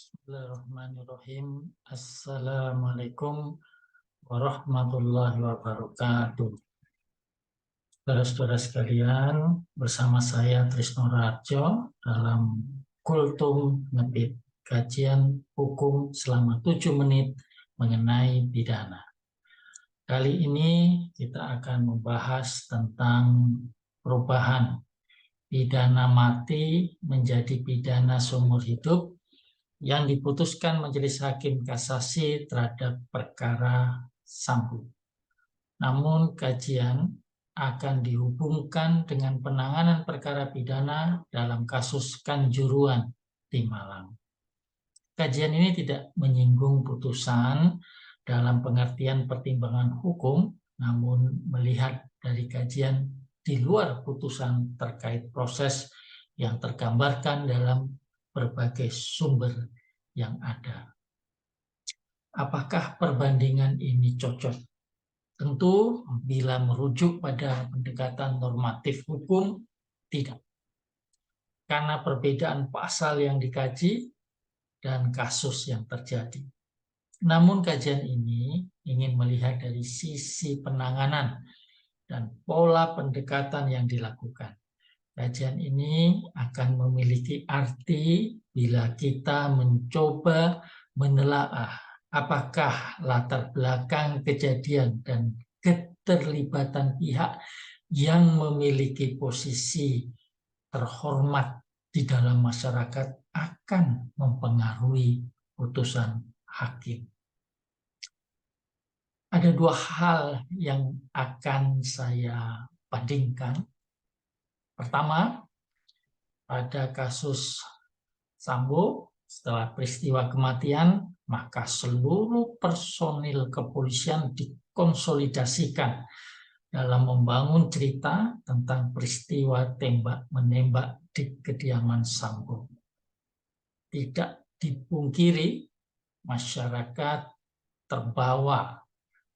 Bismillahirrahmanirrahim. Assalamualaikum warahmatullahi wabarakatuh. Saudara-saudara sekalian, bersama saya Trisno Raharjo dalam Kultum Ngebit, kajian hukum selama 7 menit mengenai pidana. Kali ini kita akan membahas tentang perubahan pidana mati menjadi pidana seumur hidup yang diputuskan Majelis Hakim Kasasi terhadap perkara Sambo. Namun kajian akan dihubungkan dengan penanganan perkara pidana dalam kasus Kanjuruhan di Malang. Kajian ini tidak menyinggung putusan dalam pengertian pertimbangan hukum, namun melihat dari kajian di luar putusan terkait proses yang tergambarkan dalam berbagai sumber yang ada. Apakah perbandingan ini cocok? Tentu bila merujuk pada pendekatan normatif hukum, tidak. Karena perbedaan pasal yang dikaji dan kasus yang terjadi. Namun kajian ini ingin melihat dari sisi penanganan dan pola pendekatan yang dilakukan. Kajian ini akan memiliki arti bila kita mencoba menelaah apakah latar belakang kejadian dan keterlibatan pihak yang memiliki posisi terhormat di dalam masyarakat akan mempengaruhi putusan hakim. Ada dua hal yang akan saya bandingkan. Pertama, pada kasus Sambo, setelah peristiwa kematian, maka seluruh personil kepolisian dikonsolidasikan dalam membangun cerita tentang peristiwa tembak-menembak di kediaman Sambo. Tidak dipungkiri, masyarakat terbawa,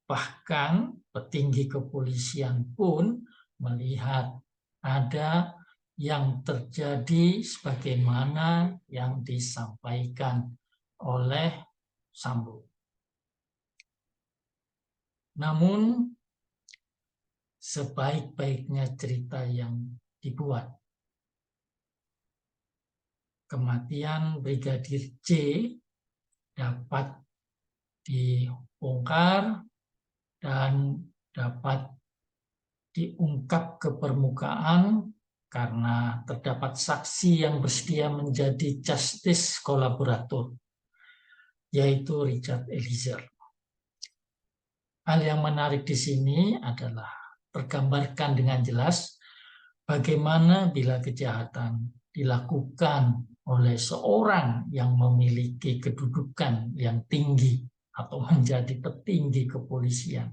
bahkan petinggi kepolisian pun melihat ada yang terjadi sebagaimana yang disampaikan oleh Sambo. Namun, sebaik-baiknya cerita yang dibuat, kematian Brigadir J dapat dibongkar dan dapat diungkap ke permukaan karena terdapat saksi yang bersedia menjadi justice kolaborator, yaitu Richard Eliezer. Hal yang menarik di sini adalah tergambarkan dengan jelas bagaimana bila kejahatan dilakukan oleh seorang yang memiliki kedudukan yang tinggi atau menjadi petinggi kepolisian.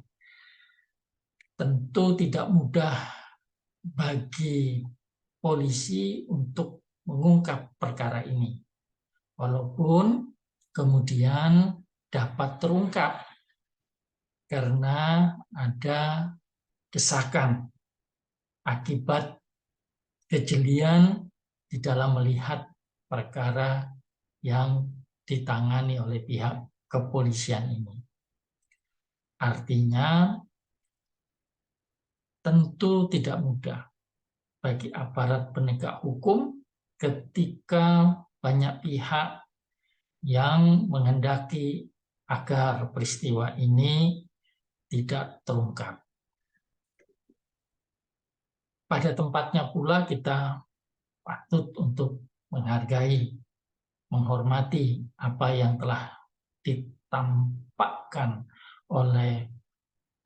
Tentu tidak mudah bagi polisi untuk mengungkap perkara ini. Walaupun kemudian dapat terungkap karena ada desakan akibat kejelian di dalam melihat perkara yang ditangani oleh pihak kepolisian ini. Artinya, tentu tidak mudah bagi aparat penegak hukum ketika banyak pihak yang menghendaki agar peristiwa ini tidak terungkap. Pada tempatnya pula kita patut untuk menghargai, menghormati apa yang telah ditampakkan oleh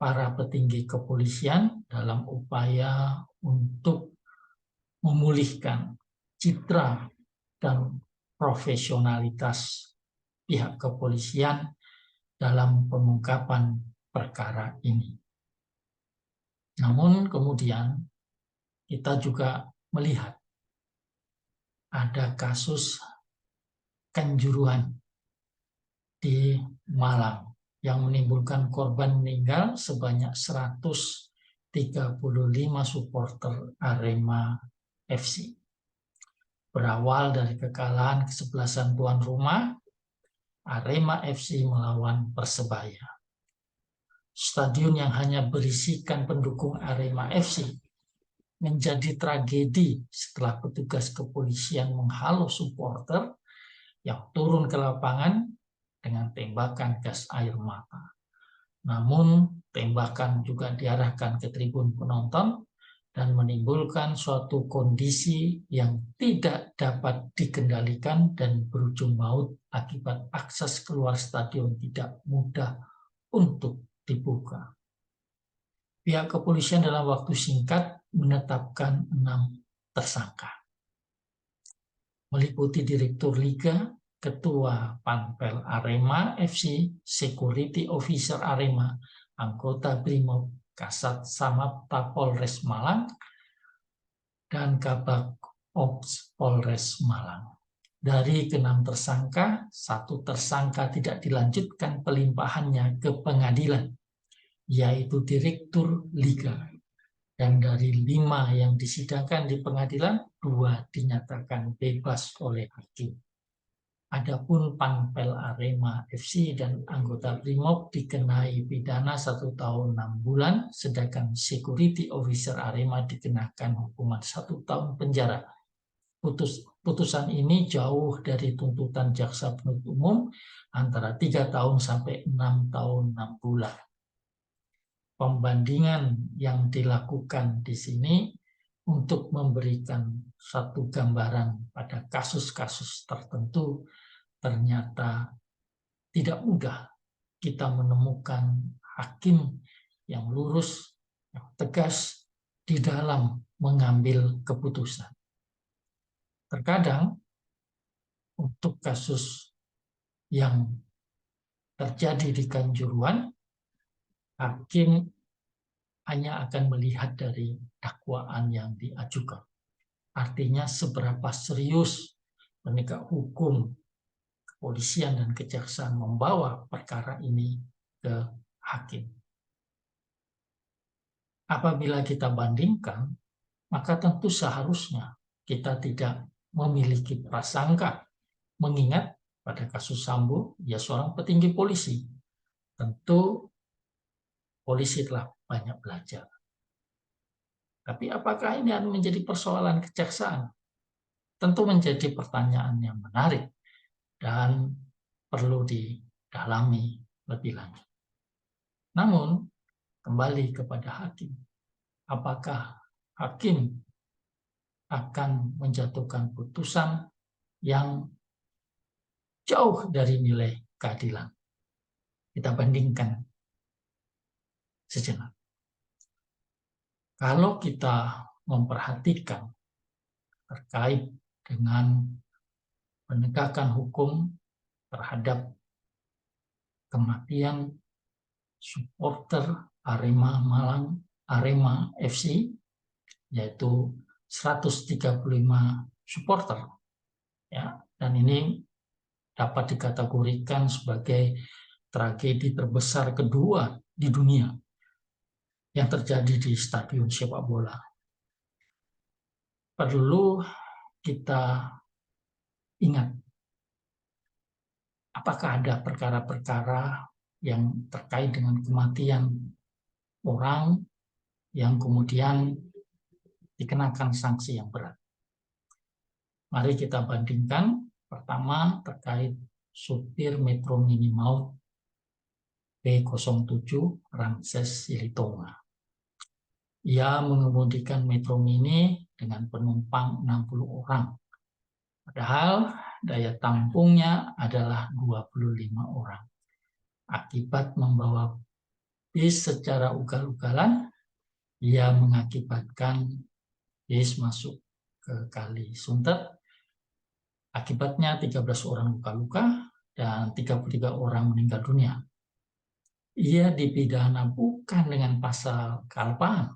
para petinggi kepolisian dalam upaya untuk memulihkan citra dan profesionalitas pihak kepolisian dalam pengungkapan perkara ini. Namun kemudian kita juga melihat ada kasus Kanjuruhan di Malang yang menimbulkan korban meninggal sebanyak 135 supporter Arema FC. Berawal dari kekalahan kesebelasan tuan rumah Arema FC melawan Persebaya. Stadion yang hanya berisikan pendukung Arema FC menjadi tragedi setelah petugas kepolisian menghalau supporter yang turun ke lapangan dengan tembakan gas air mata. Namun, tembakan juga diarahkan ke tribun penonton dan menimbulkan suatu kondisi yang tidak dapat dikendalikan dan berujung maut akibat akses keluar stadion tidak mudah untuk dibuka. Pihak kepolisian dalam waktu singkat menetapkan 6 tersangka, meliputi Direktur Liga, Ketua Panpel Arema FC, Security Officer Arema, anggota Brimob, Kasat Samapta Polres Malang, dan Kabak Ops Polres Malang. Dari ke-6 tersangka, 1 tersangka tidak dilanjutkan pelimpahannya ke pengadilan, yaitu Direktur Liga. Dan dari 5 yang disidangkan di pengadilan, 2 dinyatakan bebas oleh hakim. Adapun Panpel Arema FC dan anggota Brimob dikenai pidana 1 tahun 6 bulan, sedangkan Security Officer Arema dikenakan hukuman 1 tahun penjara. Putusan ini jauh dari tuntutan jaksa penuntut umum antara 3 tahun sampai 6 tahun 6 bulan. Pembandingan yang dilakukan di sini untuk memberikan satu gambaran pada kasus-kasus tertentu, ternyata tidak mudah kita menemukan hakim yang lurus, yang tegas di dalam mengambil keputusan. Terkadang untuk kasus yang terjadi di Kanjuruhan, hakim hanya akan melihat dari dakwaan yang diajukan. Artinya seberapa serius penegak hukum, kepolisian dan kejaksaan membawa perkara ini ke hakim. Apabila kita bandingkan, maka tentu seharusnya kita tidak memiliki prasangka, mengingat pada kasus Sambo, dia seorang petinggi polisi. Tentu polisi telah banyak belajar. Tapi apakah ini akan menjadi persoalan kejaksaan? Tentu menjadi pertanyaan yang menarik dan perlu didalami lebih lanjut. Namun, kembali kepada hakim. Apakah hakim akan menjatuhkan putusan yang jauh dari nilai keadilan? Kita bandingkan sejenak. Kalau kita memperhatikan terkait dengan penegakan hukum terhadap kematian supporter Arema Malang, Arema FC, yaitu 135 supporter, ya, dan ini dapat dikategorikan sebagai tragedi terbesar kedua di dunia yang terjadi di stadion sepak bola. Perlu kita ingat, apakah ada perkara-perkara yang terkait dengan kematian orang yang kemudian dikenakan sanksi yang berat. Mari kita bandingkan. Pertama, terkait supir Metro Mini maut B07 Ramses Silitonga. Ia mengemudikan Metro Mini dengan penumpang 60 orang. Padahal daya tampungnya adalah 25 orang. Akibat membawa bis secara ugal-ugalan, ia mengakibatkan bis masuk ke Kali Sunter. Akibatnya 13 orang luka-luka dan 33 orang meninggal dunia. Ia dipidana bukan dengan pasal kalpaan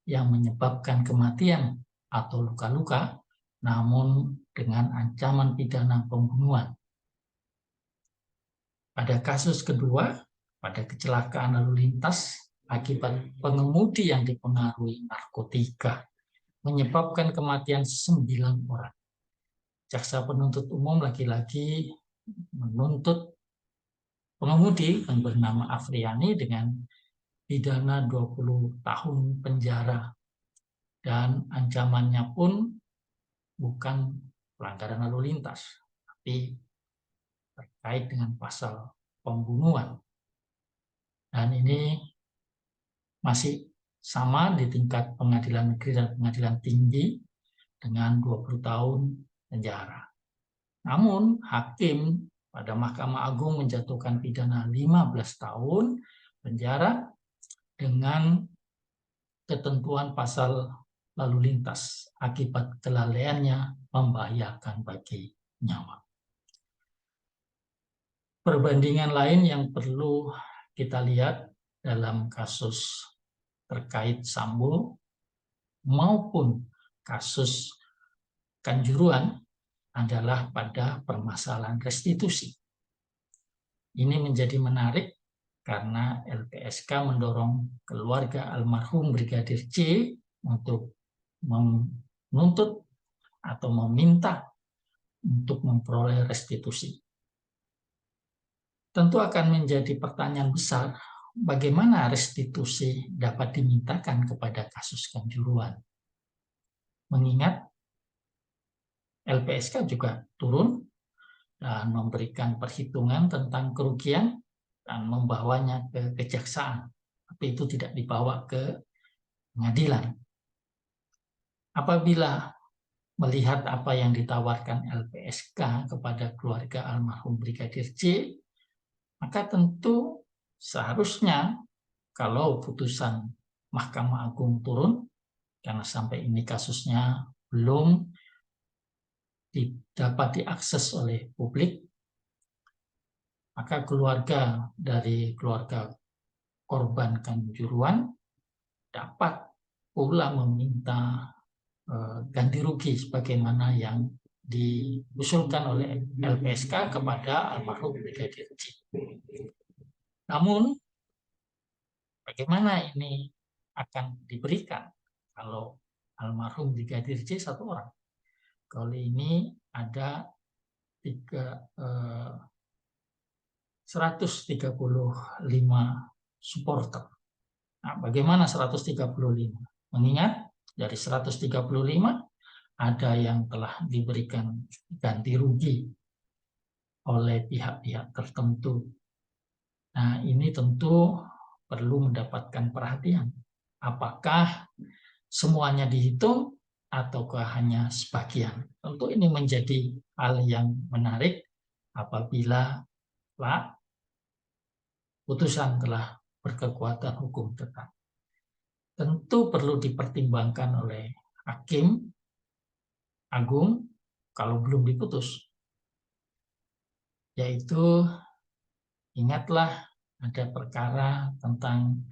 yang menyebabkan kematian atau luka-luka, namun dengan ancaman pidana pembunuhan. Pada kasus kedua, pada kecelakaan lalu lintas akibat pengemudi yang dipengaruhi narkotika, menyebabkan kematian 9 orang. Jaksa penuntut umum lagi-lagi menuntut pengemudi yang bernama Afriani dengan pidana 20 tahun penjara. Dan ancamannya pun bukan pelanggaran lalu lintas, tapi terkait dengan pasal pembunuhan. Dan ini masih sama di tingkat pengadilan negeri dan pengadilan tinggi dengan 20 tahun penjara. Namun hakim pada Mahkamah Agung menjatuhkan pidana 15 tahun penjara dengan ketentuan pasal lalu lintas akibat kelalaiannya membahayakan bagi nyawa. Perbandingan lain yang perlu kita lihat dalam kasus terkait Sambo maupun kasus Kanjuruhan adalah pada permasalahan restitusi. Ini menjadi menarik karena LPSK mendorong keluarga almarhum Brigadir C untuk menuntut atau meminta untuk memperoleh restitusi. Tentu akan menjadi pertanyaan besar, bagaimana restitusi dapat dimintakan kepada kasus Kanjuruhan? Mengingat LPSK juga turun dan memberikan perhitungan tentang kerugian dan membawanya ke kejaksaan. Tapi itu tidak dibawa ke pengadilan. Apabila melihat apa yang ditawarkan LPSK kepada keluarga almarhum Brigadir C, maka tentu seharusnya kalau putusan Mahkamah Agung turun, karena sampai ini kasusnya belum dapat diakses oleh publik, maka keluarga dari keluarga korban Kanjuruhan dapat pula meminta ganti rugi sebagaimana yang diusulkan oleh LPSK kepada almarhum Brigadir C. Namun bagaimana ini akan diberikan kalau almarhum Brigadir C satu orang? Kali ini ada 135 supporter. Nah, bagaimana 135? Mengingat dari 135 ada yang telah diberikan ganti rugi oleh pihak-pihak tertentu. Nah, ini tentu perlu mendapatkan perhatian. Apakah semuanya dihitung ataukah hanya sebagian? Tentu ini menjadi hal yang menarik apabila putusan telah berkekuatan hukum tetap. Tentu perlu dipertimbangkan oleh hakim agung kalau belum diputus. Yaitu ingatlah ada perkara tentang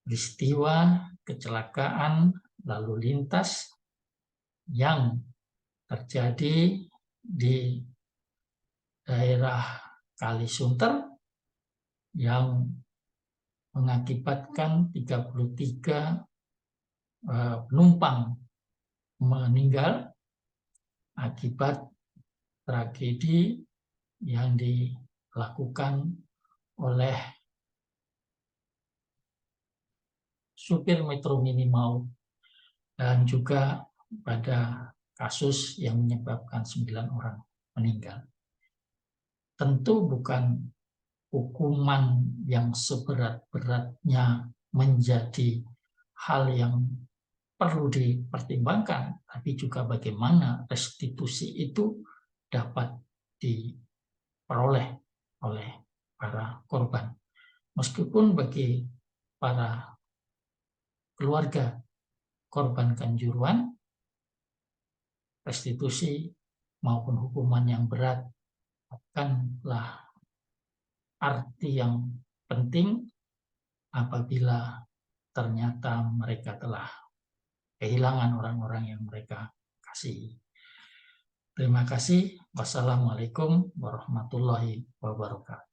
peristiwa kecelakaan lalu lintas yang terjadi di daerah Kalisunter yang mengakibatkan 33 penumpang meninggal akibat tragedi yang dilakukan oleh supir Metro Mini Maut dan juga pada kasus yang menyebabkan 9 orang meninggal. Tentu bukan hukuman yang seberat-beratnya menjadi hal yang perlu dipertimbangkan, tapi juga bagaimana restitusi itu dapat diperoleh oleh para korban. Meskipun bagi para keluarga korban Kanjuruhan, restitusi maupun hukuman yang berat bukanlah arti yang penting apabila ternyata mereka telah kehilangan orang-orang yang mereka kasihi. Terima kasih. Wassalamualaikum warahmatullahi wabarakatuh.